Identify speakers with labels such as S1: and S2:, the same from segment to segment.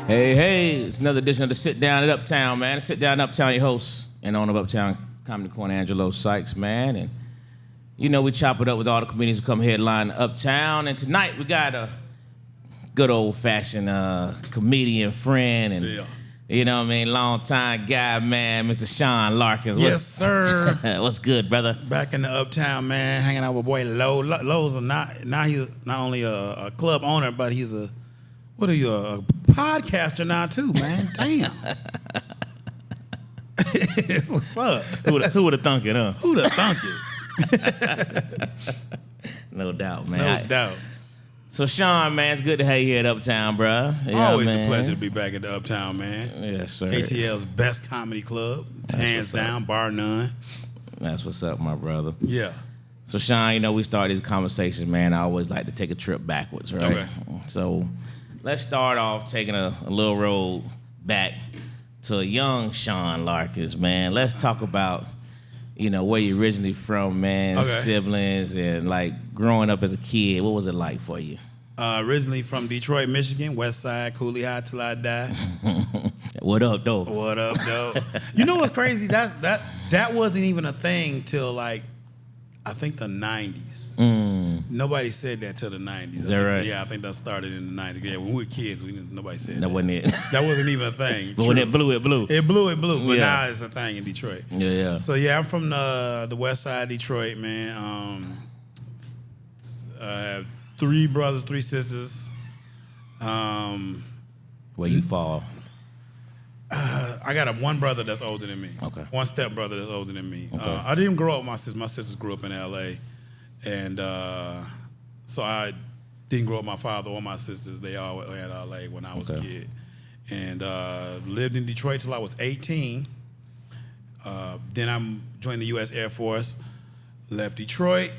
S1: Hey, it's another edition of the Sit Down at Uptown, man. Sit Down at Uptown, your host and owner of Uptown Comedy Corner, Angelo Sykes, man. And you know we chop it up with all the comedians who come headline Uptown. And tonight we got a good old-fashioned comedian friend and you know what I mean, long-time guy, man, Mr. Sean Larkins.
S2: Yes, sir.
S1: What's good, brother?
S2: Back in the Uptown, man, hanging out with boy Lo. Lo's he's not only a club owner, but he's a podcaster now too, man. Damn. What's up?
S1: Who would have thunk it, huh?
S2: Who'd have thunk it?
S1: No doubt, man.
S2: No doubt.
S1: So, Sean, man, it's good to have you here at Uptown, bro. Yeah,
S2: Always
S1: man.
S2: a pleasure to be back at the Uptown, man.
S1: Yes, sir.
S2: ATL's best comedy club, hands down, bar none.
S1: That's what's up, my brother.
S2: Yeah.
S1: So, Sean, you know, we start these conversations, man. I always like to take a trip backwards, right?
S2: Okay.
S1: So, let's start off taking a little road back to a young Sean Larkins, man. Let's talk about, you know, where you originally from, man,
S2: Okay.
S1: siblings, and, like, growing up as a kid. What was it like for you?
S2: Originally from Detroit, Michigan, West Side, Cooley High till I die.
S1: What up, though?
S2: What up, though? You know what's crazy? That wasn't even a thing till like I think the 90s. Nobody said that till the 90s.
S1: Is that right?
S2: Yeah, I think that started in the 90s. Yeah, when we were kids, nobody said that.
S1: That wasn't it.
S2: That wasn't even a thing.
S1: But when it blew, it blew.
S2: It blew, but
S1: Yeah.
S2: now it's a thing in Detroit.
S1: Yeah.
S2: So yeah, I'm from the West Side of Detroit, man. I have 3 brothers, 3 sisters.
S1: Where you fall.
S2: I got one brother that's older than me.
S1: Okay.
S2: One step brother that's older than me.
S1: Okay.
S2: I didn't grow up with my sisters. My sisters grew up in L.A. And so I didn't grow up with my father or my sisters. They all were in L.A. when I was a kid. And lived in Detroit till I was 18. Then I joined the U.S. Air Force. Left Detroit.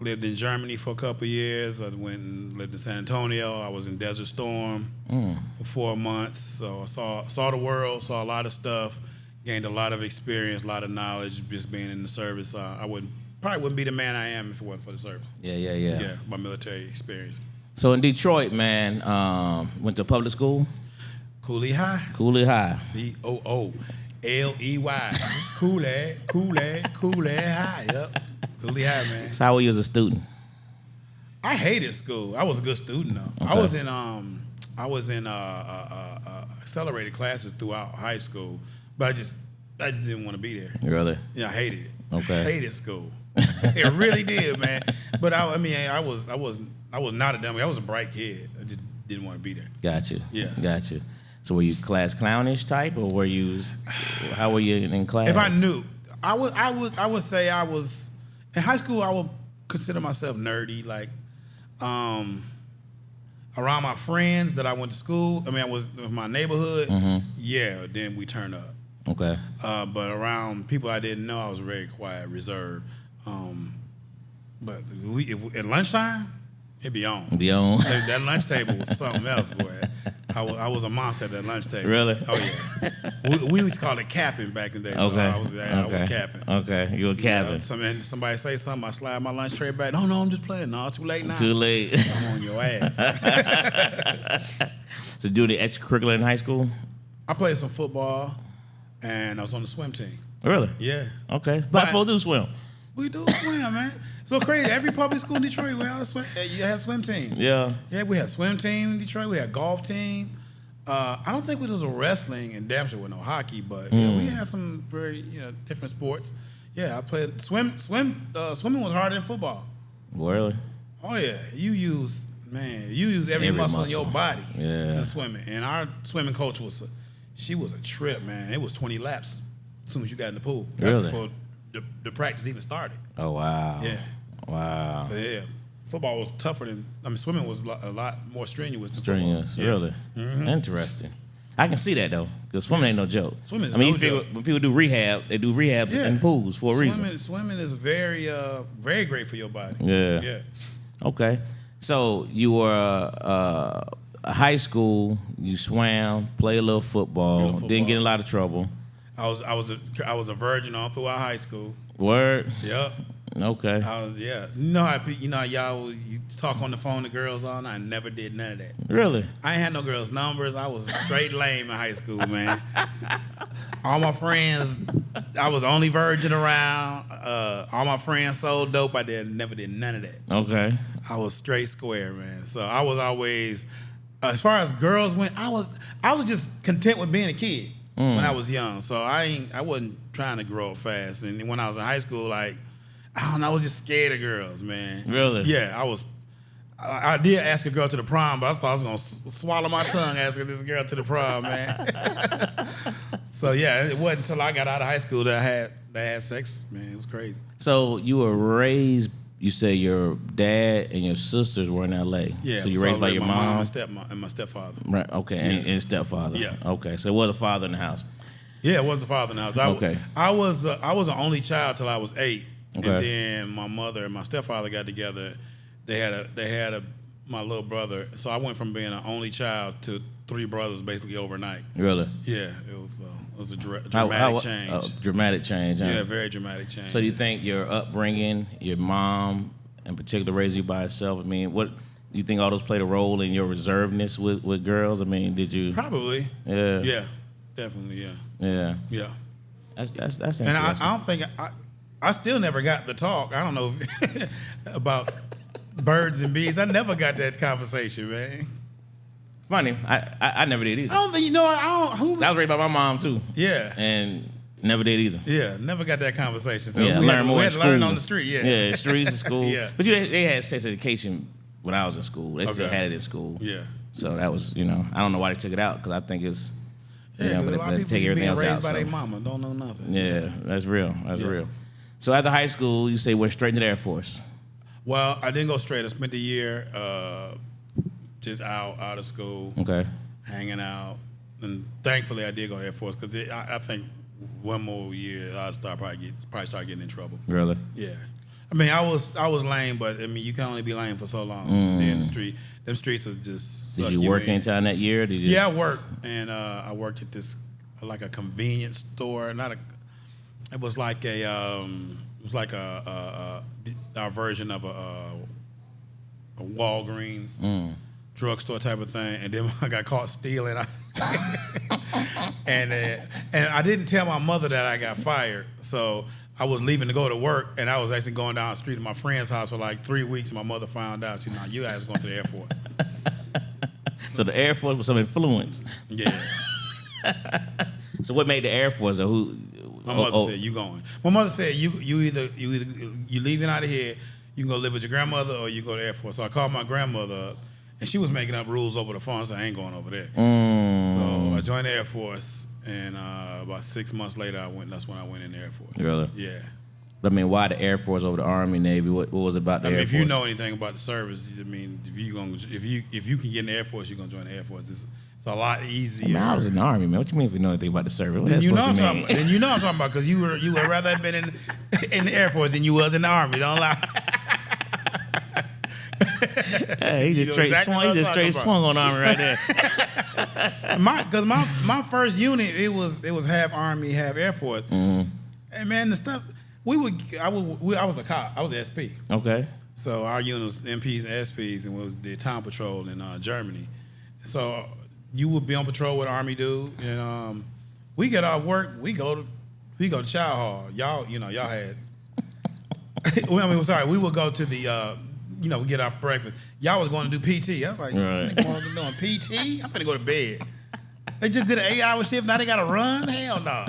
S2: Lived in Germany for a couple years. I went and lived in San Antonio. I was in Desert Storm for 4 months. So I saw the world, saw a lot of stuff, gained a lot of experience, a lot of knowledge just being in the service. I probably wouldn't be the man I am if it wasn't for the service.
S1: Yeah.
S2: Yeah, my military experience.
S1: So in Detroit, man, went to public school?
S2: Cooley High.
S1: Cooley High.
S2: Cooley. Cooley High. Yep. Cooley High, man.
S1: So how were you as a student?
S2: I hated school. I was a good student though.
S1: Okay.
S2: I was in accelerated classes throughout high school, but I just didn't want to be there.
S1: Really?
S2: Yeah, I hated it.
S1: Okay.
S2: Hated school. It really did, man. But I was not a dummy. I was a bright kid. I just didn't want to be there.
S1: Gotcha.
S2: Yeah.
S1: Gotcha. So were you class clownish type, or were you? How were you in class?
S2: If I knew, I would say I was in high school. I would consider myself nerdy, like around my friends that I went to school. I mean, I was in my neighborhood. Yeah, then we turned up.
S1: Okay.
S2: But around people I didn't know, I was very quiet, reserved. But at lunchtime, it'd be on.
S1: Be on.
S2: That lunch table was something else, boy. I was a monster at that lunch table.
S1: Really?
S2: Oh yeah. we used to call it capping back in the day. So
S1: Okay.
S2: I was capping.
S1: Okay. You were capping.
S2: Somebody say something, I slide my lunch tray back. No, I'm just playing. No, too late now.
S1: Too late.
S2: I'm on your ass.
S1: So do the extracurricular in high school?
S2: I played some football, and I was on the swim team.
S1: Really?
S2: Yeah.
S1: Okay. Black folks do swim.
S2: We do swim, man. So crazy. Every public school in Detroit, we had a swim. You had a swim team.
S1: Yeah.
S2: Yeah, we had swim team in Detroit. We had golf team. I don't think we was a wrestling and damn sure with no hockey, but yeah, we had some very different sports. Yeah, I played swimming was harder than football.
S1: Really?
S2: Oh yeah, you use every muscle in your body in swimming. And our swimming coach she was a trip, man. It was 20 laps as soon as you got in the pool.
S1: Really?
S2: Before the practice even started.
S1: Oh wow.
S2: Yeah.
S1: Wow.
S2: So, yeah. Football was tougher swimming was a lot more strenuous than
S1: Strenuous,
S2: football.
S1: really? Interesting. I can see that, though, because swimming ain't no joke.
S2: Swimming is
S1: I mean,
S2: no
S1: you figure
S2: joke.
S1: when people do rehab, they do rehab in pools for a reason.
S2: Swimming is very, very great for your body.
S1: Yeah.
S2: Yeah.
S1: Okay. So you were high school, you swam, played a little football, didn't get in a lot of trouble.
S2: I was a virgin all throughout high school.
S1: Word?
S2: Yep.
S1: Okay.
S2: Yeah. You know how y'all you talk on the phone to girls all night? I never did none of that.
S1: Really?
S2: I ain't had no girls' numbers. I was straight lame in high school, man. All my friends, I was the only virgin around. All my friends sold dope. I never did none of that.
S1: Okay.
S2: I was straight square, man. So I was always, as far as girls went, I was just content with being a kid when I was young. So I wasn't trying to grow up fast. And when I was in high school, like, I don't know, I was just scared of girls, man.
S1: Really?
S2: Yeah, I was. I did ask a girl to the prom, but I thought I was gonna swallow my tongue asking this girl to the prom, man. So yeah, it wasn't until I got out of high school that I had sex. Man, it was crazy.
S1: So you were raised. You say your dad and your sisters were in L.A.
S2: Yeah.
S1: So you raised by your mom,
S2: and my stepfather.
S1: right? Okay, and stepfather.
S2: Yeah.
S1: Okay, so it was a father in the house.
S2: Yeah, it was the father in the house. I was an only child till I was 8,
S1: Okay.
S2: and then my mother and my stepfather got together. They had my little brother. So I went from being an only child to 3 brothers basically overnight.
S1: Really?
S2: Yeah, it was a dramatic change.
S1: Dramatic change. Huh?
S2: Yeah, very dramatic change.
S1: So you think your upbringing, your mom in particular, raised you by herself? I mean, what you think all those played a role in your reservedness with girls? I mean, did you?
S2: Probably.
S1: Yeah.
S2: Yeah, definitely. Yeah.
S1: Yeah.
S2: Yeah.
S1: That's interesting.
S2: And I don't think I still never got the talk. I don't know about birds and bees. I never got that conversation, man.
S1: Funny, I never did either.
S2: I don't think
S1: I was raised by my mom too.
S2: Yeah.
S1: And never did either.
S2: Yeah, never got that conversation. So
S1: Yeah,
S2: we
S1: learn more
S2: had
S1: in
S2: to learn
S1: school.
S2: on the street. Yeah.
S1: Yeah, streets and school.
S2: Yeah.
S1: But they had sex education when I was in school. They still
S2: Okay.
S1: had it in school.
S2: Yeah.
S1: So that was, I don't know why they took it out because I think it's,
S2: Yeah, 'cause
S1: but
S2: a lot of
S1: they
S2: people
S1: take everything
S2: being
S1: else
S2: raised
S1: out.
S2: by
S1: So.
S2: their mama don't know nothing.
S1: Yeah, that's real. That's
S2: Yeah.
S1: real. So after high school, you say went straight into the Air Force.
S2: Well, I didn't go straight. I spent the year just out of school,
S1: Okay.
S2: hanging out, and thankfully I did go to Air Force because I think one more year I'd probably start getting in trouble.
S1: Really?
S2: Yeah, I mean I was lame, but I mean you can only be lame for so long. In the industry, them streets are just.
S1: Did you work any time that year? Did you?
S2: Yeah, I worked, and I worked at this like a convenience store. It was like our version of a Walgreens drugstore type of thing. And then I got caught stealing, and I didn't tell my mother that I got fired. So I was leaving to go to work, and I was actually going down the street to my friend's house for like 3 weeks. And my mother found out. She said, "You guys going to the Air Force."
S1: So the Air Force was some influence.
S2: Yeah.
S1: So what made the Air Force? Or
S2: My mother said, "You going?" My mother said, "You either leaving out of here. You can go live with your grandmother, or you go to Air Force." So I called my grandmother up, and she was making up rules over the phone. So I ain't going over there. So I joined the Air Force, and about 6 months later, that's when I went in the Air Force.
S1: Really?
S2: Yeah.
S1: I mean, why the Air Force over the Army, Navy? What was it about the Air Force?
S2: If you know anything about the service, I mean, if you can get in the Air Force, you're gonna join the Air Force. It's a lot easier.
S1: Man, I was in the Army, man. What you mean if you know anything about the service? What
S2: Then
S1: that's
S2: you know
S1: supposed
S2: I'm
S1: to
S2: talking.
S1: mean?
S2: Then you know I'm talking about because you would rather have been in the Air Force than you was in the Army. Don't lie.
S1: Hey, he just straight
S2: exactly
S1: swung.
S2: what
S1: He
S2: I'm
S1: just straight
S2: talking
S1: swung on Army right there.
S2: Because my first unit it was half Army, half Air Force. And man, the stuff I was a cop. I was an SP.
S1: Okay.
S2: So our unit was MPs and SPs, and we did town patrol in Germany. So you would be on patrol with an Army dude, and we get off work, we go to chow hall. Y'all had. Well, I mean, sorry, we would go to the. We get off breakfast. Y'all was going to do PT. I was like,
S1: Right.
S2: they going to doing PT? I'm finna go to bed. They just did an 8-hour shift. Now they got to run? Hell no.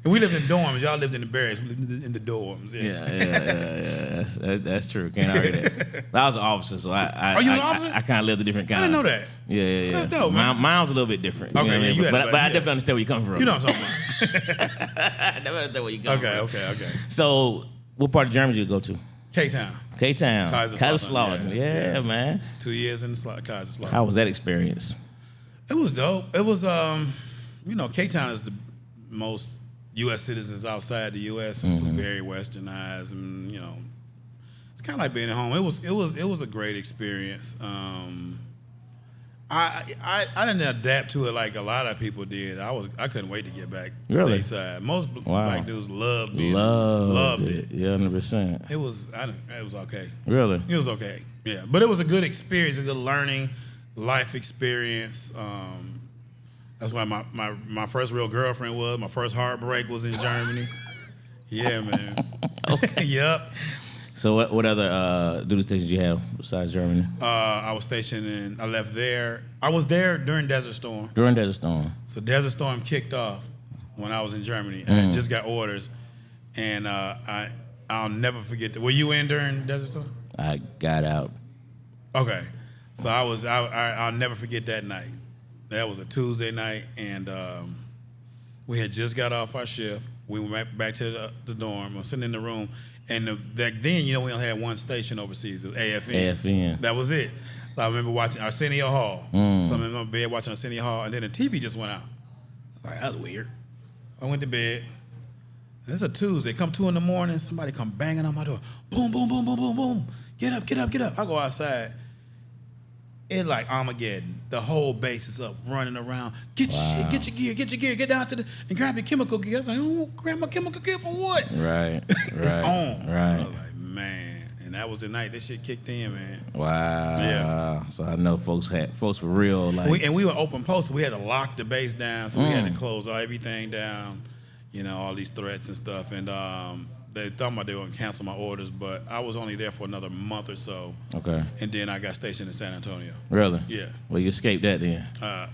S2: And we lived in dorms. Y'all lived in the barracks. We lived in the dorms.
S1: Yeah. That's true. Can't argue that. But I was an officer, so
S2: Are you an officer?
S1: I kind of lived a different kind.
S2: I didn't know that.
S1: Yeah.
S2: That's dope, man.
S1: Mine was a little bit different.
S2: Okay,
S1: you know what I mean?
S2: you had
S1: But I
S2: yeah.
S1: definitely understand where you come from.
S2: You know what I'm talking about.
S1: I never understand where you come from.
S2: Okay.
S1: So, what part of Germany did you go to?
S2: K-Town.
S1: K-Town.
S2: Kaiserslautern.
S1: Yeah, man.
S2: 2 years in Kaiserslautern.
S1: How was that experience?
S2: It was dope. It was, K-Town is the most U.S. citizens outside the U.S. It was very westernized, and it's kind of like being at home. It was a great experience. I didn't adapt to it like a lot of people did. I couldn't wait to get back
S1: Really?
S2: stateside. Most black dudes loved it.
S1: Yeah, 100%.
S2: It was okay.
S1: Really?
S2: It was okay. Yeah, but it was a good experience, a good learning, life experience. That's why my first real girlfriend was. My first heartbreak was in Germany. Yeah, man.
S1: Okay.
S2: Yep.
S1: So what other duty stations you have besides Germany?
S2: I was stationed I left there. I was there during Desert Storm.
S1: During Desert Storm.
S2: So Desert Storm kicked off when I was in Germany. I just got orders, and I'll never forget that. Were you in during Desert Storm?
S1: I got out.
S2: Okay. So I'll never forget that night. That was a Tuesday night, and we had just got off our shift. We went back to the dorm. I'm sitting in the room, and back then, we only had one station overseas. It was AFN.
S1: AFN.
S2: That was it. So I remember watching Arsenio Hall. So I'm in my bed watching Arsenio Hall, and then the TV just went out. I was like, that was weird. So I went to bed. It's a Tuesday. Come 2 a.m, somebody come banging on my door. Boom, boom, boom, boom, boom, boom. Get up, get up, get up. I go outside. It's like Armageddon. The whole base is up, running around. Get your shit, get your gear, get down to and grab your chemical gear. I was like, oh, grab my chemical gear for what?
S1: Right.
S2: It's on.
S1: Right.
S2: I was like, man. And that was the night this shit kicked in, man.
S1: Wow.
S2: Yeah.
S1: So I know folks for real. Like
S2: we were open post, so we had to lock the base down. So we had to close everything down, all these threats and stuff. And they thought they were going to cancel my orders, but I was only there for another month or so.
S1: Okay.
S2: And then I got stationed in San Antonio.
S1: Really?
S2: Yeah.
S1: Well, you escaped that then?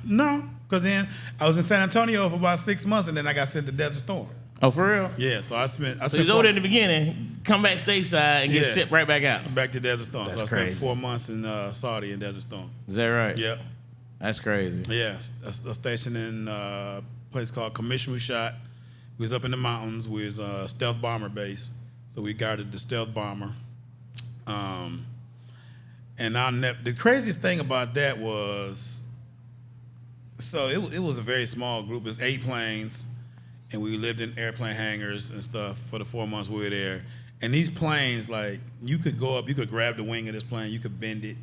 S2: No, because then I was in San Antonio for about 6 months, and then I got sent to Desert Storm.
S1: Oh, for real?
S2: Yeah, so I spent
S1: you was over there in the beginning, come back stateside, and get sent right back out.
S2: Back to Desert Storm.
S1: That's
S2: so I
S1: crazy.
S2: spent 4 months in Saudi in Desert Storm.
S1: Is that right?
S2: Yep.
S1: That's crazy.
S2: Yeah, I stationed in a place called Kamish Mushat. We was up in the mountains. We was a stealth bomber base. So we guarded the stealth bomber. And the craziest thing about that was, so it was a very small group. It was 8 planes, and we lived in airplane hangars and stuff for the 4 months we were there. And these planes, like, you could go up, you could grab the wing of this plane, you could bend it,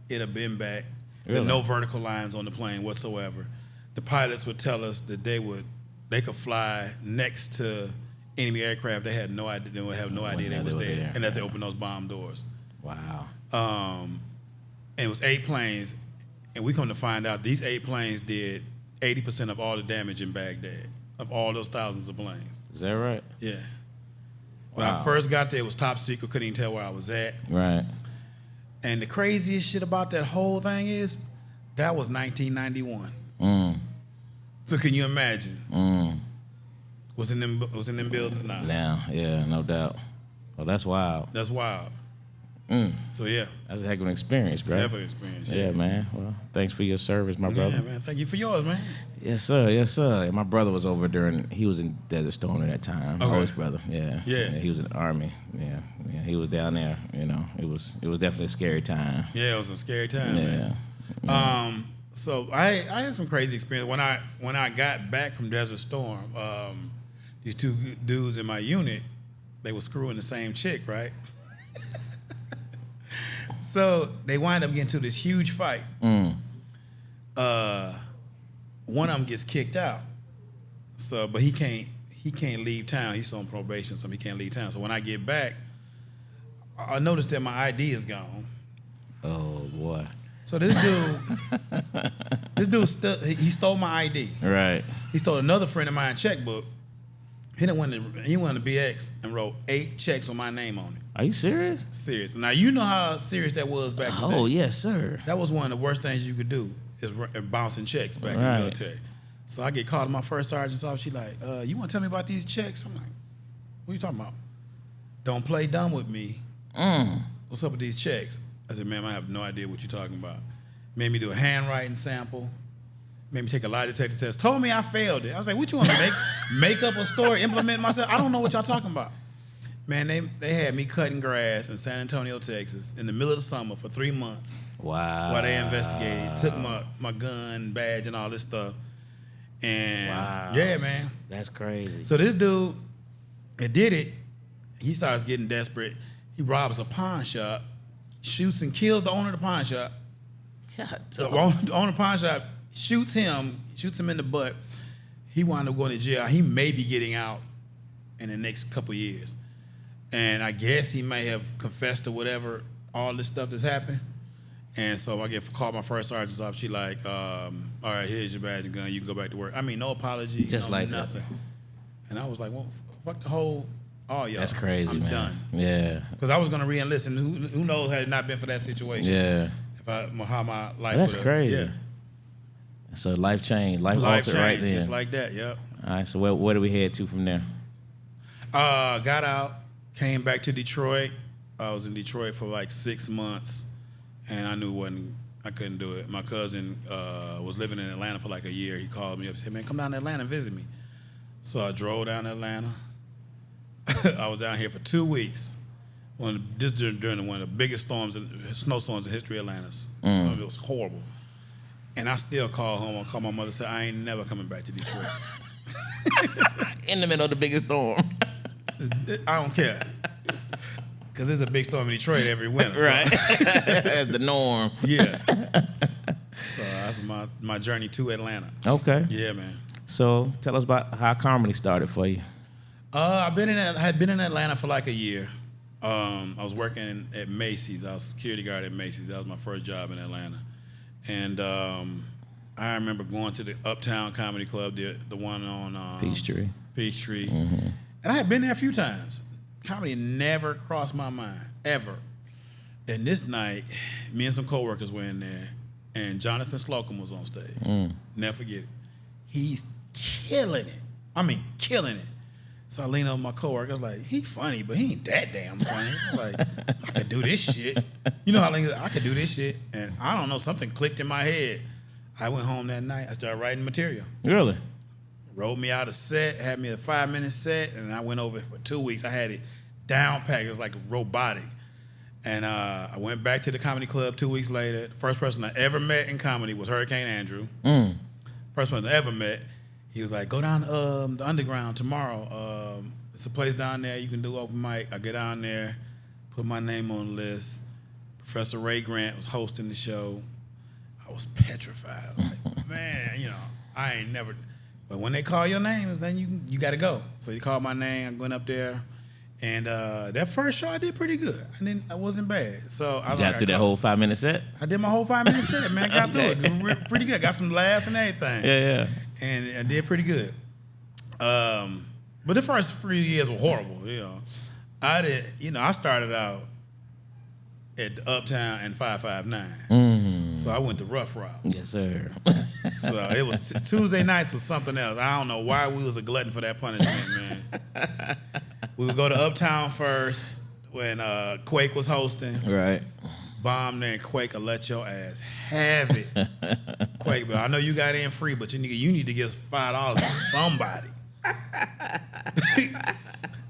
S2: it'll bend back.
S1: Really?
S2: There's no vertical lines on the plane whatsoever. The pilots would tell us that they could fly next to enemy aircraft. They had no idea. They would have no idea they was there. And as they opened those bomb doors.
S1: Wow.
S2: And it was 8 planes, and we come to find out these 8 planes did 80% of all the damage in Baghdad of all those thousands of planes.
S1: Is that right?
S2: Yeah. When I first got there, it was top secret. Couldn't even tell where I was at.
S1: Right.
S2: And the craziest shit about that whole thing is that was 1991. So can you imagine? Was in them buildings now.
S1: Now, yeah, no doubt. Oh, that's wild.
S2: That's wild. So yeah,
S1: that's a heck of an experience, bro.
S2: Heck of an experience.
S1: Yeah, man. Well, thanks for your service, my brother.
S2: Yeah, man. Thank you for yours, man.
S1: Yes, sir. Yes, sir. And my brother was over he was in Desert Storm at that time.
S2: Okay.
S1: My oldest brother. Yeah.
S2: Yeah.
S1: He was in the Army. Yeah. He was down there. It was definitely a scary time.
S2: Yeah, it was a scary time,
S1: Yeah.
S2: man. So I had some crazy experience when I got back from Desert Storm. These 2 dudes in my unit, they were screwing the same chick, right? So they wind up getting into this huge fight. One of them gets kicked out. So, but he can't leave town. He's on probation, so he can't leave town. So when I get back, I noticed that my ID is gone.
S1: Oh boy.
S2: So this dude, he stole my ID.
S1: Right.
S2: He stole another friend of mine's checkbook. He went to BX and wrote 8 checks with my name on it.
S1: Are you serious?
S2: Serious. Now you know how serious that was back then.
S1: Oh yes, sir.
S2: That was one of the worst things you could do is bouncing checks back in the military. So I get called to my first sergeant's office. She like, you want to tell me about these checks? I'm like, what are you talking about? Don't play dumb with me. What's up with these checks? I said, ma'am, I have no idea what you're talking about. Made me do a handwriting sample. Made me take a lie detector test. Told me I failed it. I was like, what you want me to make up a story, implement myself? I don't know what y'all talking about. Man, they had me cutting grass in San Antonio, Texas, in the middle of the summer for 3 months.
S1: Wow.
S2: While they investigated, took my gun, badge, and all this stuff. And yeah, man.
S1: That's crazy.
S2: So this dude, it did it. He starts getting desperate. He robs a pawn shop, shoots and kills the owner of the pawn shop.
S1: God,
S2: The owner pawn shop shoots him in the butt. He wound up going to jail. He may be getting out in the next couple years. And I guess he may have confessed to whatever, all this stuff that's happened. And so I called my first sergeant's office. She like, all right, here's your badge and gun. You can go back to work. I mean, no apology.
S1: Just like
S2: nothing.
S1: That.
S2: And I was like, well, fuck the whole, all y'all.
S1: That's crazy,
S2: I'm
S1: man.
S2: done.
S1: Yeah.
S2: Because I was going to re-enlist, and who knows had it not been for that situation.
S1: Yeah.
S2: How my life
S1: That's crazy.
S2: Yeah.
S1: So life changed. Life altered right then.
S2: Just like that, yep.
S1: All right, so where do we head to from there?
S2: Got out, came back to Detroit. I was in Detroit for like 6 months, and I knew I couldn't do it. My cousin was living in Atlanta for like a year. He called me up and said, man, come down to Atlanta and visit me. So I drove down to Atlanta. I was down here for 2 weeks. During one of the biggest snowstorms in history of Atlanta's. It was horrible. And I still call home. I call my mother and say, I ain't never coming back to Detroit.
S1: In the middle of the biggest storm.
S2: I don't care. Because there's a big storm in Detroit every winter.
S1: Right. That's the norm.
S2: Yeah. So that's my journey to Atlanta.
S1: Okay.
S2: Yeah, man.
S1: So tell us about how comedy started for you.
S2: I had been in Atlanta for like a year. I was working at Macy's. I was a security guard at Macy's. That was my first job in Atlanta. And I remember going to the Uptown Comedy Club, the one on
S1: Peachtree.
S2: Mm-hmm. And I had been there a few times. Comedy never crossed my mind, ever. And this night, me and some coworkers were in there, and Jonathan Slocum was on stage. Never forget it. He's killing it. I mean, killing it. So I leaned over my coworker. I was like, he funny, but he ain't that damn funny. I'm like, I could do this shit. You know how I could do this shit. And I don't know, something clicked in my head. I went home that night. I started writing material.
S1: Really?
S2: Wrote me out a set, had me a 5-minute set, and I went over it for 2 weeks. I had it down packed. It was like robotic. And I went back to the comedy club 2 weeks later. The first person I ever met in comedy was Hurricane Andrew. First person I ever met. He was like, go down the Underground tomorrow. It's a place down there. You can do open mic. I get down there, put my name on the list. Professor Ray Grant was hosting the show. I was petrified. I was like, man, I ain't never. But when they call your names, then you got to go. So he called my name. I went up there. And that first show, I did pretty good. I wasn't bad. So I
S1: got through that whole 5-minute set?
S2: I did my whole 5-minute set, man. Got through it. Pretty good. Got some laughs and everything.
S1: Yeah.
S2: And I did pretty good. But the first 3 years were horrible, I started out at the Uptown and 559. So I went the rough route.
S1: Yes, sir.
S2: So it was Tuesday nights was something else. I don't know why we was a glutton for that punishment, man. We would go to Uptown first when Quake was hosting.
S1: Right.
S2: Bomb there and Quake will let your ass have it. Quake, but I know you got in free, but you need to give $5 to somebody.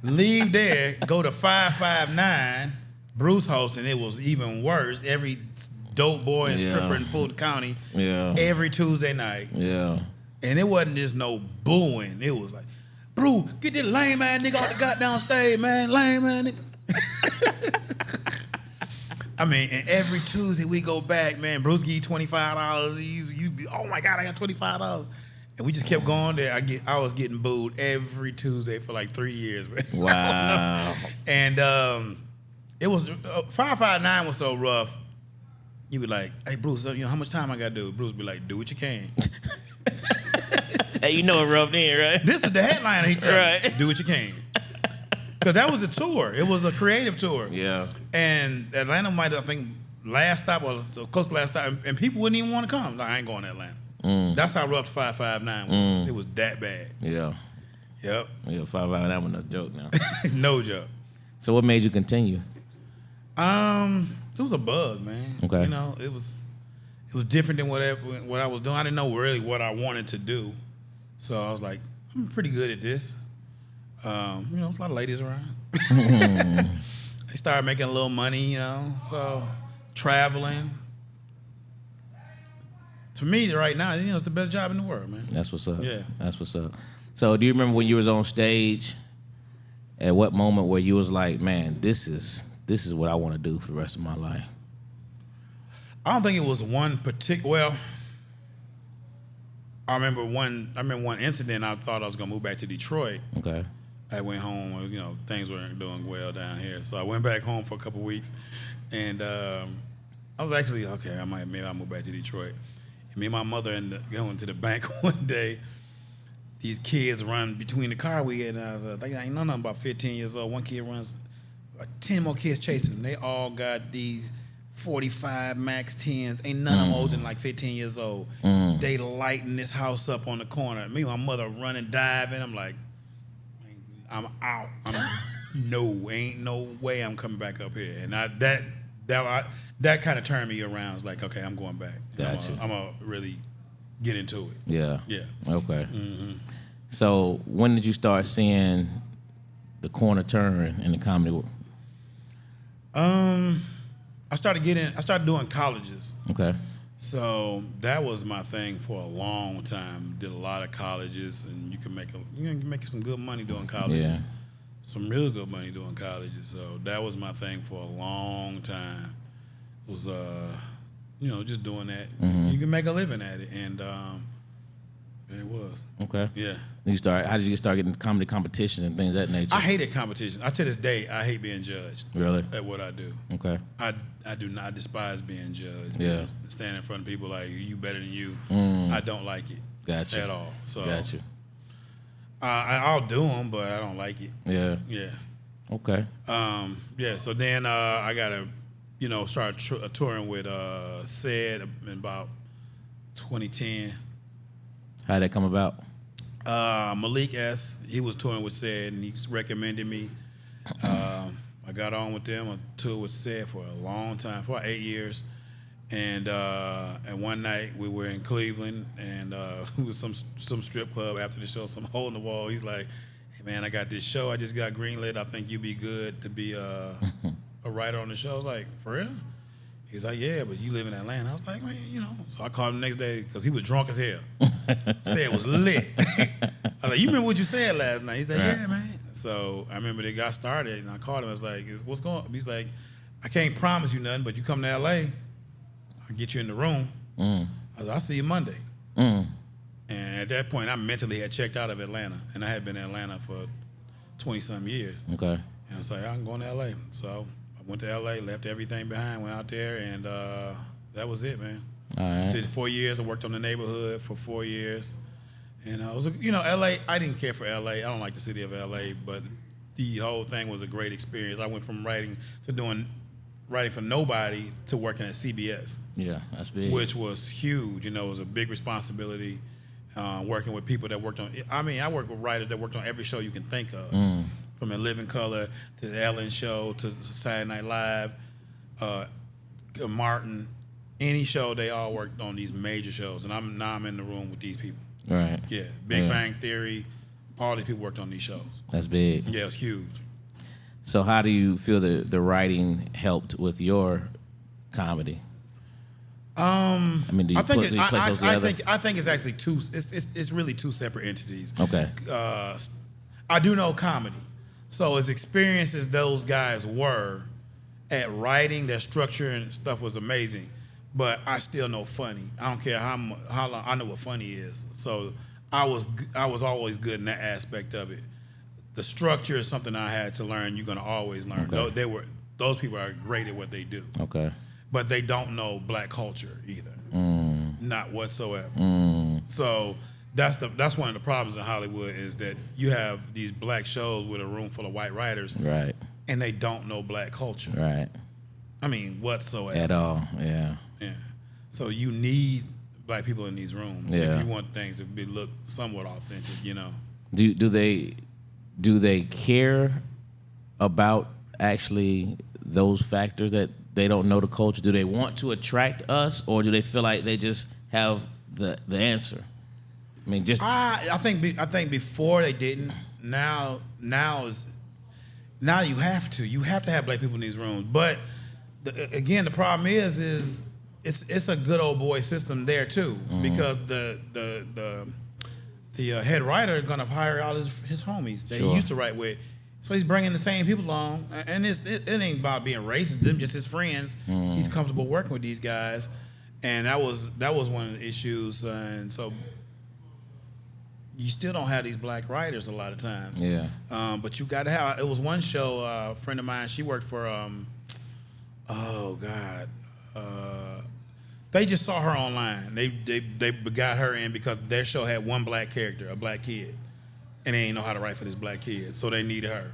S2: Leave there, go to 559, Bruce hosting. It was even worse. Every dope boy and stripper in Fulton County.
S1: Yeah.
S2: Every Tuesday night.
S1: Yeah.
S2: And it wasn't just no booing. It was like, bro, get this lame ass nigga off the goddamn stage, man. Lame ass nigga. I mean, and every Tuesday we go back, man. Bruce give you $25. You be, oh my God, I got $25. And we just kept going there. I was getting booed every Tuesday for like 3 years, man.
S1: Wow.
S2: And it was 559 was so rough. You be like, hey Bruce, how much time I gotta do? Bruce be like, do what you can.
S1: Hey, you know it rubbed in, right?
S2: This is the headliner he told
S1: Right.
S2: me. Do what you can. Because that was a tour. It was a creative tour.
S1: Yeah.
S2: And Atlanta might, I think, last stop or close to last stop, and people wouldn't even want to come. Like, I ain't going to Atlanta. That's how rough 559 was. It was that bad.
S1: Yeah.
S2: Yep.
S1: Yeah, 5 that was no joke now.
S2: No joke.
S1: So what made you continue?
S2: It was a bug, man.
S1: Okay.
S2: It was different than what I was doing. I didn't know really what I wanted to do. So I was like, I'm pretty good at this. There's a lot of ladies around. They started making a little money, so traveling. To me, right now, it's the best job in the world, man.
S1: That's what's up.
S2: Yeah.
S1: That's what's up. So do you remember when you was on stage, at what moment where you was like, man, this is what I want to do for the rest of my life?
S2: I don't think it was one particular. Well, I remember one incident. I thought I was gonna move back to Detroit.
S1: Okay.
S2: I went home. You know, things weren't doing well down here, so I went back home for a couple weeks, and I was actually okay. Maybe I'll move back to Detroit. And me and my mother ended up going to the bank one day. These kids run between the car we get, and they ain't none of them about 15 years old. One kid runs, 10 more kids chasing them. They all got these 45 Max 10s. Ain't none of them older than like 15 years old. They lighting this house up on the corner. Me and my mother running, diving. I'm like, I'm out. Ain't no way I'm coming back up here. And that kind of turned me around. It's like, okay, I'm going back.
S1: Gotcha.
S2: I'm gonna really get into it.
S1: Yeah.
S2: Yeah.
S1: Okay. So when did you start seeing the corner turn in the comedy world?
S2: I started doing colleges.
S1: Okay.
S2: So that was my thing for a long time. Did a lot of colleges, and you can make some good money doing colleges.
S1: Yeah.
S2: Some real good money doing colleges. So that was my thing for a long time. It was just doing that. You can make a living at it, and it was.
S1: Okay.
S2: Yeah.
S1: How did you start getting comedy competitions and things of that nature?
S2: I hated competition. To this day, I hate being judged.
S1: Really?
S2: At what I do.
S1: Okay.
S2: I do not despise being judged.
S1: Yeah.
S2: Standing in front of people like you better than you. I don't like it.
S1: Gotcha.
S2: At all. So.
S1: Gotcha.
S2: I'll do them, but I don't like it.
S1: Yeah.
S2: Yeah.
S1: Okay.
S2: Yeah. So then I gotta, start touring with Ced in about 2010.
S1: How'd that come about?
S2: Malik S. He was touring with Ced, and he recommended me. I got on with them. I toured with Ced for a long time, for 8 years. And one night we were in Cleveland, and we was some strip club after the show, some hole in the wall. He's like, "Hey man, I got this show. I just got greenlit. I think you'd be good to be a writer on the show." I was like, "For real?" He's like, "Yeah, but you live in Atlanta." I was like, "Man, So I called him the next day because he was drunk as hell. Said it was lit. I was like, "You remember what you said last night?" He's like, "Yeah, man." So I remember they got started, and I called him. I was like, "What's going on?" He's like, "I can't promise you nothing, but you come to L.A., I'll get you in the room." I was like, "I'll see you Monday." And at that point, I mentally had checked out of Atlanta, and I had been in Atlanta for 20-some years.
S1: Okay.
S2: And I was like, "I'm going to L.A." So I went to L.A., left everything behind, went out there, and that was it, man.
S1: All right.
S2: Did 4 years. I worked on the neighborhood for 4 years. And I was, L.A., I didn't care for L.A. I don't like the city of L.A., but the whole thing was a great experience. I went from writing for nobody to working at CBS.
S1: Yeah, that's big.
S2: Which was huge. It was a big responsibility working with people that worked on, I worked with writers that worked on every show you can think of. From A Living Color to The Ellen Show to Saturday Night Live, Martin, any show, they all worked on these major shows. And I'm in the room with these people.
S1: Right.
S2: Yeah, Big Bang Theory, all these people worked on these shows.
S1: That's big.
S2: Yeah, it's huge.
S1: So how do you feel the writing helped with your comedy? Do you place those together?
S2: I think it's actually two. It's really two separate entities.
S1: Okay.
S2: I do know comedy, so as experienced as those guys were at writing, their structure and stuff was amazing. But I still know funny. I don't care how long I know what funny is. So I was always good in that aspect of it. The structure is something I had to learn. You're gonna always learn.
S1: Okay.
S2: Those people are great at what they do.
S1: Okay.
S2: But they don't know black culture either. Not whatsoever. So that's one of the problems in Hollywood is that you have these black shows with a room full of white writers,
S1: Right.
S2: and they don't know black culture.
S1: Right.
S2: Whatsoever.
S1: At all. Yeah.
S2: Yeah. So you need black people in these rooms
S1: Yeah.
S2: if you want things to look somewhat authentic,
S1: Do they care about actually those factors that they don't know the culture? Do they want to attract us, or do they feel like they just have the answer?
S2: I think before they didn't. Now you have to have black people in these rooms. But again, the problem is it's a good old boy system there too, because the head writer is gonna hire all his homies that he used to write with. So he's bringing the same people along, and it ain't about being racist. Them just his friends. He's comfortable working with these guys, and that was one of the issues. And so you still don't have these black writers a lot of times.
S1: Yeah.
S2: But you got to have. It was one show. A friend of mine. She worked for. Oh God. They just saw her online. They got her in because their show had one black character, a black kid, and they didn't know how to write for this black kid, so they needed her.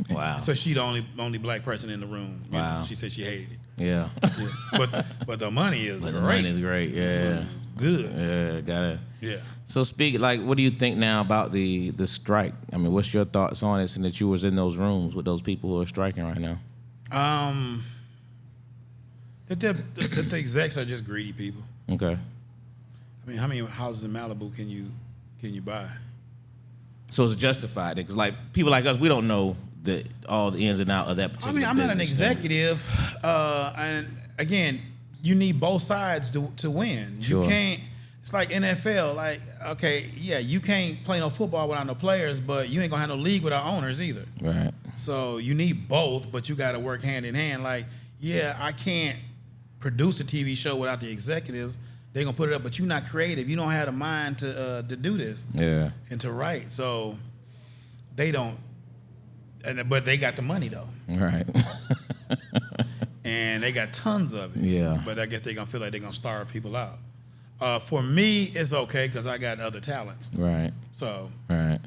S1: Wow.
S2: So she the only black person in the room. You
S1: Wow.
S2: know, she said she hated it.
S1: Yeah.
S2: But the money is great.
S1: The money is great. Yeah.
S2: It's good.
S1: Yeah. Got it.
S2: Yeah.
S1: So what do you think now about the strike? I mean, what's your thoughts on it? Since that you was in those rooms with those people who are striking right now.
S2: That the execs are just greedy people.
S1: Okay.
S2: I mean, how many houses in Malibu can you buy?
S1: So it's justified because like people like us, we don't know all the ins and outs of that particular.
S2: I mean, I'm not an
S1: business.
S2: executive, and again, you need both sides to win.
S1: Sure.
S2: You can't. It's like NFL. Like, okay, yeah, you can't play no football without no players, but you ain't gonna have no league without owners either.
S1: Right.
S2: So you need both, but you got to work hand in hand. Like, yeah, I can't produce a TV show without the executives. They're gonna put it up, but you're not creative. You don't have the mind to do this.
S1: Yeah.
S2: And to write. So they don't. But they got the money though.
S1: Right.
S2: And they got tons of it.
S1: Yeah.
S2: But I guess they're gonna feel like they're gonna starve people out. For me, it's okay because I got other talents.
S1: Right.
S2: So
S1: Right.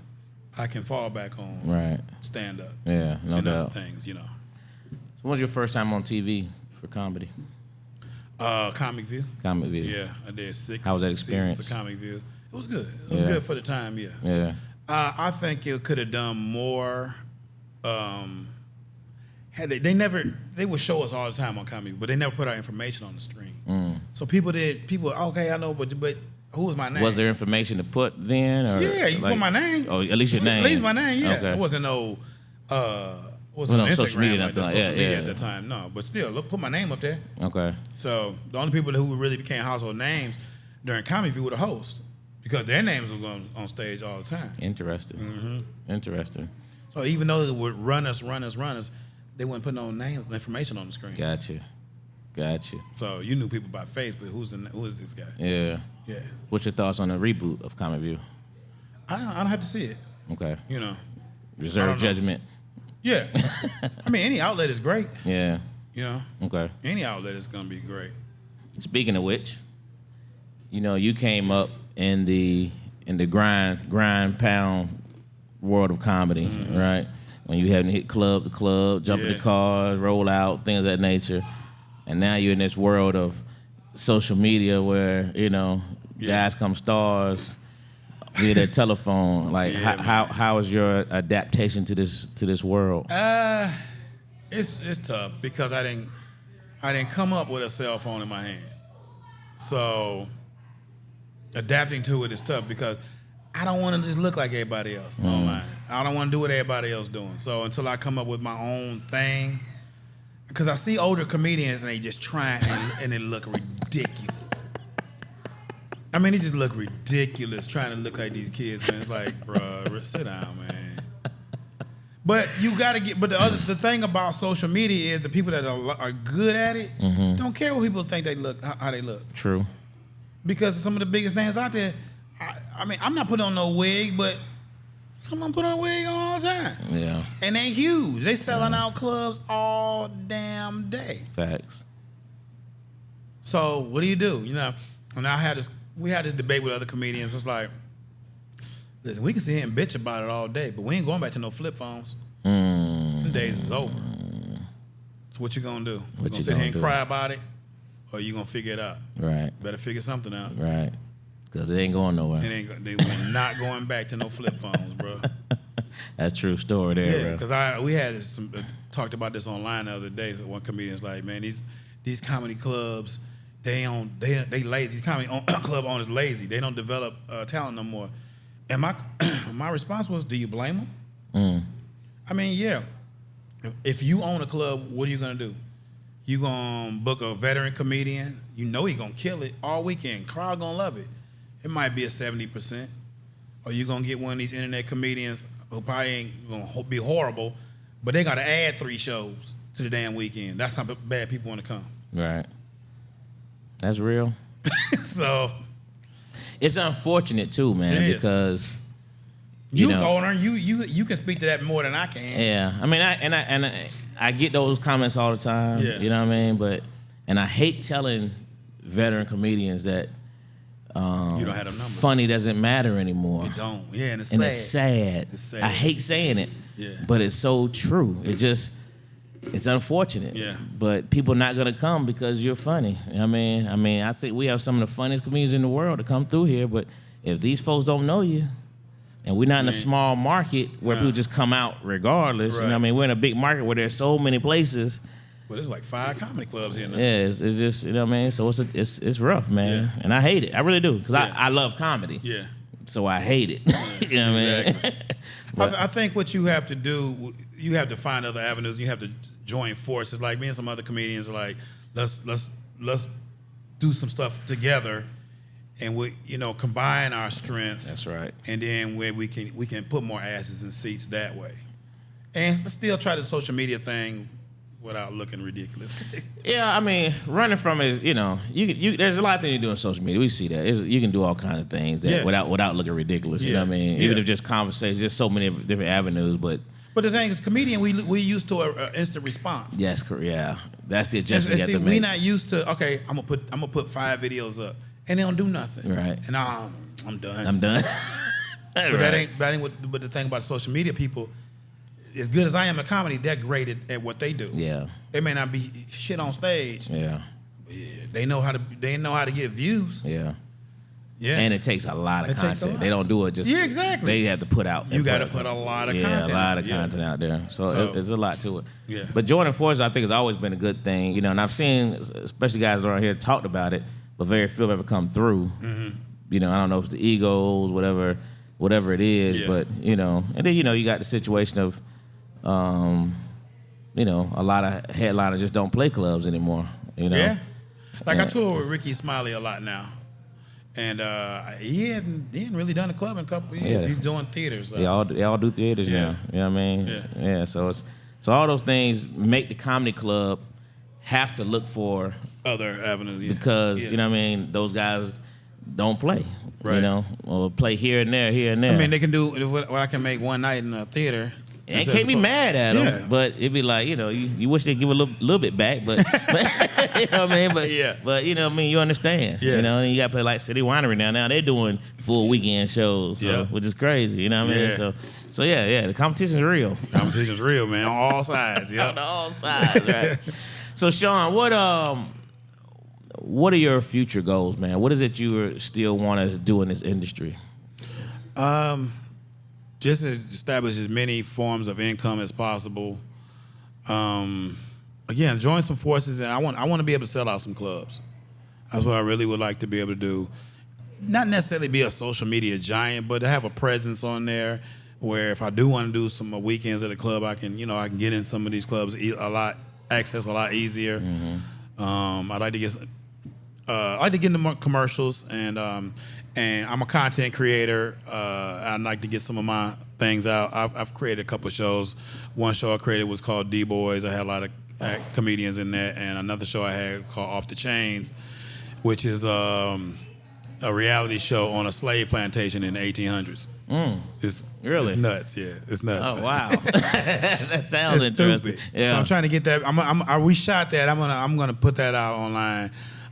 S2: I can fall back on
S1: Right.
S2: stand up.
S1: Yeah. No
S2: and
S1: doubt.
S2: other things, you know.
S1: So when was your first time on TV for comedy?
S2: Comic View.
S1: Comic View.
S2: Yeah, I did 6
S1: How was that experience?
S2: seasons of Comic View. It was good. It was
S1: Yeah.
S2: good for the time, yeah.
S1: Yeah.
S2: I think it could have done more. Had they would show us all the time on Comic View, but they never put our information on the screen. So people okay, I know, but who was my name?
S1: Was there information to put then? Or
S2: Yeah, you put my name.
S1: Oh, at least your name.
S2: At least my name, yeah.
S1: Okay.
S2: It wasn't no
S1: Wasn't
S2: no
S1: on social media,
S2: like
S1: nothing
S2: that,
S1: like
S2: social
S1: that,
S2: media
S1: yeah.
S2: at the time. No, but still, look, put my name up there.
S1: Okay.
S2: So the only people who really became household names during Comic View were the hosts because their names were going on stage all the time.
S1: Interesting.
S2: Mm-hmm.
S1: Interesting.
S2: So even though they would run us, they wouldn't put no information on the screen.
S1: Gotcha.
S2: So you knew people by face, but who is this guy?
S1: Yeah.
S2: Yeah.
S1: What's your thoughts on the reboot of Comic View?
S2: I don't have to see it.
S1: Okay.
S2: You know.
S1: Reserve judgment.
S2: Yeah. I mean, any outlet is great.
S1: Yeah.
S2: You know.
S1: Okay.
S2: Any outlet is gonna be great.
S1: Speaking of which, you came up in the grind pound world of comedy, right? When you hadn't hit club to club, jump in the car, roll out, things of that nature. And now you're in this world of social media where, guys come stars via their telephone. Like how is your adaptation to this world?
S2: It's tough because I didn't come up with a cell phone in my hand. So adapting to it is tough because I don't want to just look like everybody else online. I don't want to do what everybody else doing. So until I come up with my own thing, because I see older comedians and they just try and they look ridiculous. I mean, they just look ridiculous trying to look like these kids, man. It's like, bro, sit down, man. But you got to get. But the thing about social media is the people that are good at it don't care what people think they look, how they look.
S1: True.
S2: Because some of the biggest names out there, I mean, I'm not putting on no wig, but someone put on a wig all the time.
S1: Yeah.
S2: And they huge. They selling out clubs all damn day.
S1: Facts.
S2: So what do you do? And we had this debate with other comedians. It's like, listen, we can sit here and bitch about it all day, but we ain't going back to no flip phones. Them days is over. So what you gonna do? You gonna sit here and cry about it, or you gonna figure it out?
S1: Right.
S2: Better figure something out.
S1: Right. Because it ain't going nowhere.
S2: They were not going back to no flip phones, bro.
S1: That's a true story there,
S2: Yeah,
S1: bro.
S2: because we had talked about this online the other day. So one comedian's like, man, these comedy clubs, they lazy. These comedy club owners lazy. They don't develop talent no more. And my response was, do you blame them? I mean, yeah. If you own a club, what are you gonna do? You gonna book a veteran comedian? You know he gonna kill it all weekend. Crowd gonna love it. It might be a 70%. Or you gonna get one of these internet comedians who probably ain't gonna be horrible, but they got to add 3 shows to the damn weekend. That's how bad people want to come.
S1: Right. That's real.
S2: So
S1: it's unfortunate too, man, because you know,
S2: owner, you can speak to that more than I can.
S1: Yeah, I mean, I get those comments all the time.
S2: Yeah.
S1: You know what I mean? And I hate telling veteran comedians that
S2: you don't have them numbers.
S1: Funny doesn't matter anymore.
S2: It don't. Yeah, and it's
S1: sad.
S2: It's sad.
S1: I hate saying it.
S2: Yeah.
S1: But it's so true. It's unfortunate.
S2: Yeah.
S1: But people not gonna come because you're funny. You know what I mean, I think we have some of the funniest comedians in the world to come through here, but if these folks don't know you, and we're not in a small market where people just come out regardless. Right. You know what I mean? We're in a big market where there's so many places.
S2: Well, there's like 5 comedy clubs here now.
S1: Yeah, it's just, you know what I mean? So it's rough, man. Yeah. And I hate it. I really do. Because I love comedy. Yeah. So I hate it. You know what I mean?
S2: I think what you have to do, you have to find other avenues. You have to join forces. Like me and some other comedians are like, let's do some stuff together. And we, combine our strengths.
S1: That's right.
S2: And then where we can put more asses in seats that way, and still try the social media thing without looking ridiculous.
S1: Yeah, I mean, running from it, you there's a lot of things you do on social media. We see that you can do all kinds of things that without looking ridiculous. You know what I mean? Even if just conversations, just so many different avenues. But
S2: the thing is, comedian, we used to an instant response.
S1: Yes, yeah, that's the adjustment you have to make.
S2: We're not used to. Okay, I'm gonna put 5 videos up. And they don't do nothing.
S1: Right.
S2: And I'm done.
S1: I'm done.
S2: But
S1: right.
S2: that ain't what. But the thing about social media people, as good as I am at comedy, they're great at what they do.
S1: Yeah.
S2: They may not be shit on stage.
S1: Yeah.
S2: They know how to get views.
S1: Yeah.
S2: Yeah.
S1: And it takes a lot of content. They don't do it just.
S2: Yeah, exactly.
S1: They have to put out.
S2: You got to put a lot of content.
S1: Yeah, a lot of content out there. So there's a lot to it.
S2: Yeah.
S1: But joining forces, I think, has always been a good thing. And I've seen, especially guys around here, talked about it. But very few have ever come through. Mm-hmm. I don't know if it's the egos, whatever it is. Yeah. But and then you got the situation of, a lot of headliners just don't play clubs anymore.
S2: Yeah. Like I tour with Ricky Smiley a lot now, and he hadn't really done a club in a couple of years. Yeah. He's doing theaters.
S1: They all do theaters now. You know what I mean? Yeah. So all those things make the comedy club have to look for
S2: other avenues,
S1: because you know what I mean, those guys don't play, right? Or play here and there. I
S2: mean, they can do what I can make one night in a theater.
S1: And can't be mad at them, but it'd be like you wish they'd give a little bit back, but you know what I mean. But you know what I mean. You understand, And you got to play like City Winery now. They're doing full weekend shows, which is crazy. You know what I mean? So yeah. The competition's real.
S2: Competition's real, man, on all sides. Yeah,
S1: on all sides, right? So Sean, what are your future goals, man? What is it you still want to do in this industry?
S2: Just to establish as many forms of income as possible. Again, join some forces, and I want to be able to sell out some clubs. That's what I really would like to be able to do. Not necessarily be a social media giant, but to have a presence on there where if I do want to do some weekends at a club, I can get in some of these clubs access a lot easier. Mm-hmm. I'd like to get into more commercials, and I'm a content creator. I'd like to get some of my things out. I've created a couple of shows. One show I created was called D-Boys. I had a lot of comedians in that, and another show I had called Off the Chains, which is a reality show on a slave plantation in the 1800s. It's nuts, yeah. It's nuts.
S1: Oh, man. Wow. That sounds interesting.
S2: Stupid. Yeah. So I'm trying to get that. We shot that. I'm gonna put that out online.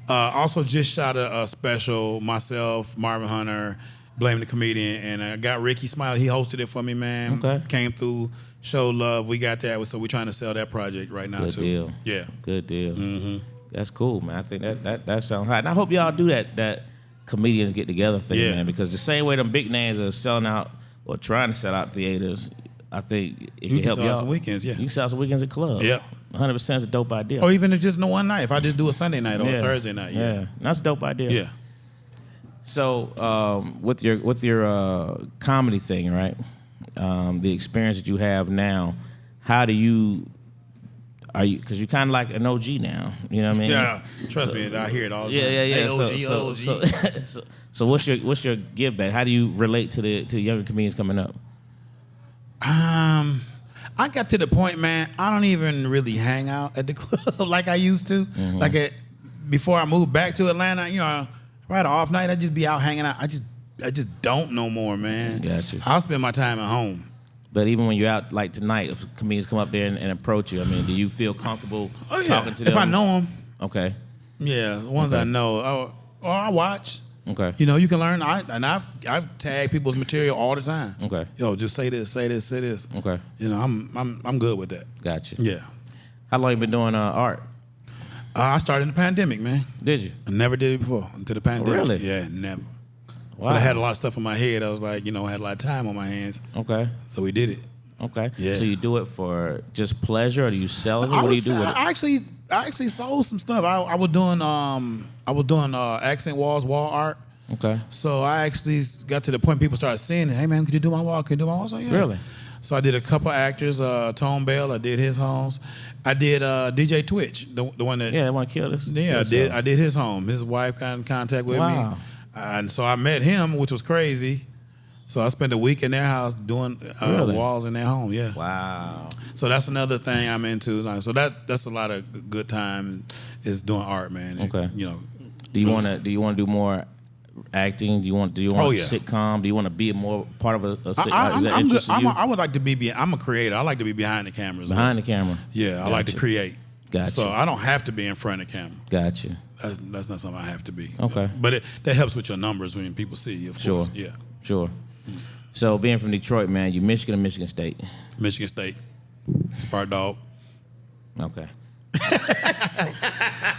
S2: Also just shot a special, myself, Marvin Hunter, Blame the Comedian, and I got Ricky Smiley. He hosted it for me, man. Okay. Came through, showed love. We got that. So we're trying to sell that project right now,
S1: Good
S2: too.
S1: Deal.
S2: Yeah.
S1: Good deal. Mm-hmm. That's cool, man. I think that sounds hot. And I hope y'all do that comedians get together thing, man, because the same way them big names are selling out or trying to sell out theaters, I think it can help y'all.
S2: Some weekends,
S1: You can sell some weekends at clubs.
S2: Yep.
S1: 100% is a dope idea.
S2: Or even if just no one night. If I just do a Sunday night or a Thursday night. Yeah.
S1: That's a dope idea.
S2: Yeah.
S1: So with your comedy thing, right? The experience that you have now, how do you? Are you? Because you're kind of like an OG now. You know what I mean?
S2: Yeah. Trust me, I hear it all the time.
S1: Yeah.
S2: Hey, OG.
S1: So what's your give back? How do you relate to the younger comedians coming up?
S2: I got to the point, man, I don't even really hang out at the club like I used to. Like before I moved back to Atlanta, you know, right an off night, I'd just be out hanging out. I just don't no more, man.
S1: Gotcha.
S2: I'll spend my time at home.
S1: But even when you're out, like tonight, if comedians come up there and approach you, I mean, do you feel comfortable talking to them?
S2: If I know them.
S1: Okay.
S2: Yeah, the ones I know. Or I watch.
S1: Okay.
S2: You know, you can learn. I've tagged people's material all the time.
S1: Okay.
S2: Yo, just say this, say this, say this.
S1: Okay.
S2: You know, I'm good with that.
S1: Gotcha.
S2: Yeah.
S1: How long you been doing art?
S2: I started in the pandemic, man.
S1: Did you?
S2: I never did it before until the pandemic.
S1: Really?
S2: Yeah, never.
S1: Wow.
S2: But I had a lot of stuff in my head. I was like, you know, I had a lot of time on my hands.
S1: Okay.
S2: So we did it.
S1: Okay.
S2: Yeah.
S1: So you do it for just pleasure, or do you sell it? What do you do with it?
S2: I actually sold some stuff. I was doing accent walls, wall art.
S1: Okay.
S2: So I actually got to the point people started saying, "Hey man, could you do my wall? Could you do my wall?" So, yeah.
S1: Really?
S2: So I did a couple actors. Tone Bell, I did his homes. I did DJ Twitch, the one that
S1: Yeah, they want to kill this.
S2: Yeah, I did his home. His wife got in contact with me, and so I met him, which was crazy. So I spent a week in their house doing walls in their home. Yeah.
S1: Wow.
S2: So that's another thing I'm into. Like, so that's a lot of good time is doing art, man. And,
S1: Okay.
S2: you know.
S1: Do you want to do more acting? Do you want sitcom? Do you want to be a more part of a sitcom? Is that interesting to you?
S2: I would like to be. I'm a creator. I like to be behind the camera.
S1: Behind the camera.
S2: Yeah, I like to create.
S1: Gotcha.
S2: So I don't have to be in front of the camera.
S1: Gotcha.
S2: That's not something I have to be.
S1: Okay.
S2: But that helps with your numbers when people see you. Of course. Yeah.
S1: Sure. So being from Detroit, man, you Michigan or Michigan State?
S2: Michigan State. Spark Dog.
S1: Okay.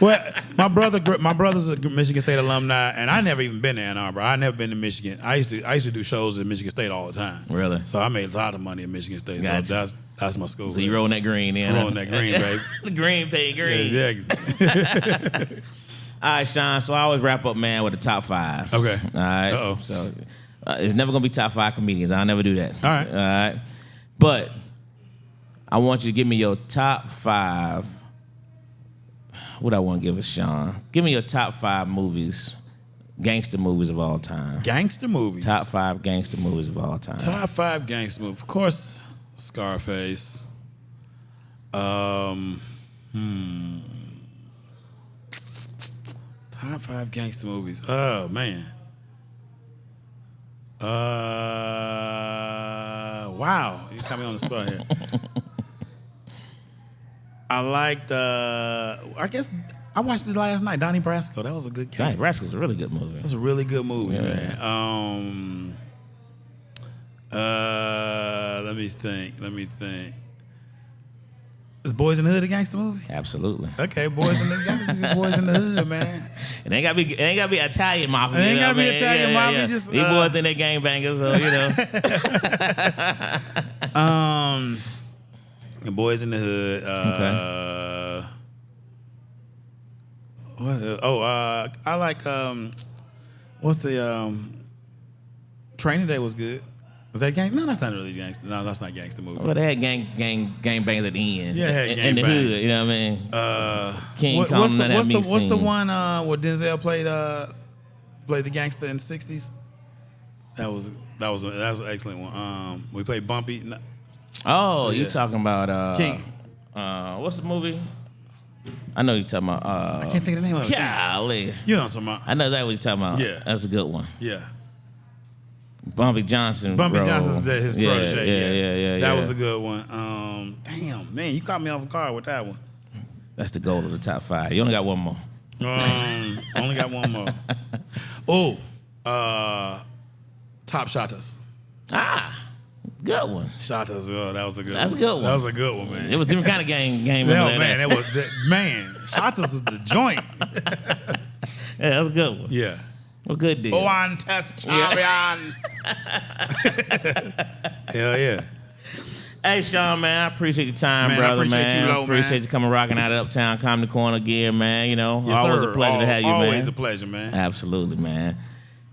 S2: Well, my brother's a Michigan State alumni, and I never even been to Ann Arbor. I never been to Michigan. I used to do shows at Michigan State all the time.
S1: Really?
S2: So I made a lot of money at Michigan State.
S1: Gotcha.
S2: So that's my school.
S1: So you rolling that green in?
S2: Rolling that green, baby.
S1: The green pay green.
S2: Yeah.
S1: All right, Sean. So I always wrap up, man, with the top 5.
S2: Okay.
S1: All right.
S2: Uh-oh.
S1: So it's never gonna be top 5 comedians. I'll never do that.
S2: All right.
S1: All right. But I want you to give me your top 5. What I want to give it, Sean? Give me your top 5 movies, gangster movies of all time.
S2: Gangster movies.
S1: Top 5 gangster movies of all time.
S2: Top 5 gangster movies. Of course, Scarface. Top 5 gangster movies. Oh man. Wow. You caught me on the spot here. I liked. I guess I watched it last night. Donnie Brasco. That was a good game.
S1: Donnie Brasco's a really good movie.
S2: That's a really good movie,
S1: Yeah.
S2: man. Let me think. Is Boys in the Hood a gangster movie?
S1: Absolutely.
S2: Okay, Boys in the Hood, man.
S1: It ain't gotta be Italian mafia.
S2: It ain't
S1: you know
S2: gotta
S1: what
S2: be
S1: I mean?
S2: Italian mafia, just,
S1: these boys think they gangbangers, so you know.
S2: The Boys in the Hood.
S1: Okay.
S2: I like what's the Training Day was good. Was that gang? No, that's not really gangster. No, that's not gangster movie.
S1: Well, they had gangbangs at the end.
S2: Yeah, it had
S1: in the
S2: gangbang.
S1: hood. You know what I mean? King Kong,
S2: what's
S1: that meat
S2: the
S1: scene.
S2: one where Denzel played the gangster in the 60s? That was an excellent one. We played Bumpy.
S1: Oh, you
S2: Yeah.
S1: talking about
S2: King.
S1: What's the movie? I know you're talking about.
S2: I can't think of the name of it.
S1: Golly.
S2: You know what I'm talking about?
S1: I know that what you're talking about.
S2: Yeah.
S1: That's a good one.
S2: Yeah.
S1: Bumpy Johnson.
S2: Bumpy
S1: role.
S2: Johnson's his protege.
S1: Yeah.
S2: That was a good one. Damn, man, you caught me off guard with that one.
S1: That's the goal of the top 5. You only got one more.
S2: Only got one more. Oh, Top Shotters.
S1: Good one.
S2: Shotters. Oh, that was a good.
S1: That's
S2: one.
S1: a good one.
S2: That was a good one, man.
S1: It was different kind of game.
S2: No, man, that was man. Shotters was the joint.
S1: Yeah, that's a good one.
S2: Yeah.
S1: Well, good deal.
S2: One test champion. Hell yeah.
S1: Hey, Sean, man, I appreciate your time,
S2: Man, I
S1: brother,
S2: appreciate
S1: man.
S2: you, Lo,
S1: appreciate
S2: man.
S1: you coming rocking out of Uptown Comedy Corner again, man. You know,
S2: Yes,
S1: always
S2: sir.
S1: a pleasure to have you, man.
S2: Always a pleasure, man.
S1: Absolutely, man.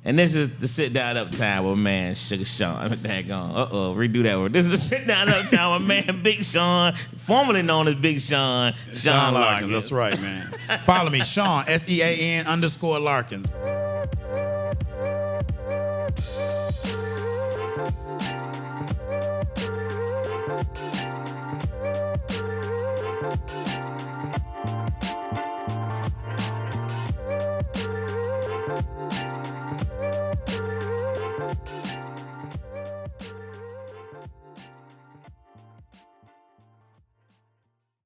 S1: And this is the Sit Down Uptown with man Sugar Sean. Daggone. Redo that word. This is the Sit Down Uptown with man Big Sean, formerly known as Big Sean, Sean Larkins.
S2: That's right, man. Follow me, Sean, SEAN_Larkins.
S1: man.